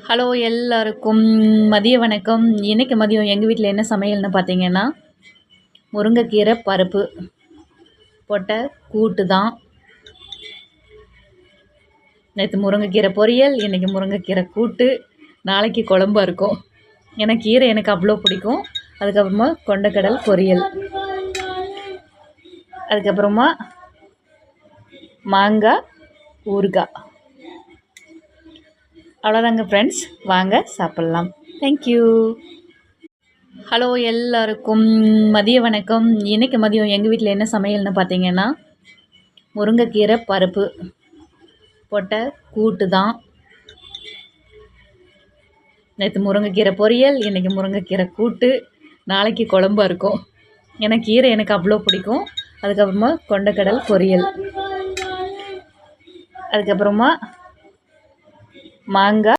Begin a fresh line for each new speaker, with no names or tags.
Hello எல்லாருக்கும் மதிய வணக்கம். இன்றைக்கி மதியம் எங்கள் வீட்டில் என்ன சமையல்னு பார்த்தீங்கன்னா, முருங்கைக்கீரை பருப்பு போட்ட கூட்டு தான். நேற்று முருங்கைக்கீரை பொரியல், இன்றைக்கி முருங்கைக்கீரை கூட்டு, நாளைக்கு குழம்பா இருக்கும். ஏன்னா கீரை எனக்கு அவ்வளோ பிடிக்கும். அதுக்கப்புறமா கொண்டக்கடல் பொரியல், அதுக்கப்புறமா மாங்காய் ஊறுகாய். அவ்வளோதாங்க ஃப்ரெண்ட்ஸ், வாங்க சாப்பிட்லாம். தேங்க்யூ. ஹலோ எல்லாருக்கும் மதிய வணக்கம். இன்றைக்கி மதியம் எங்கள் வீட்டில் என்ன சமையல்னு பார்த்தீங்கன்னா, முருங்கைக்கீரை பருப்பு போட்ட கூட்டு தான். நேற்று முருங்கைக்கீரை பொரியல், இன்றைக்கி முருங்கைக்கீரை கூட்டு, நாளைக்கு குழம்பா இருக்கும். ஏன்னா கீரை எனக்கு அவ்வளோ பிடிக்கும். அதுக்கப்புறமா கொண்டக்கடல் பொரியல், அதுக்கப்புறமா மாங்காய்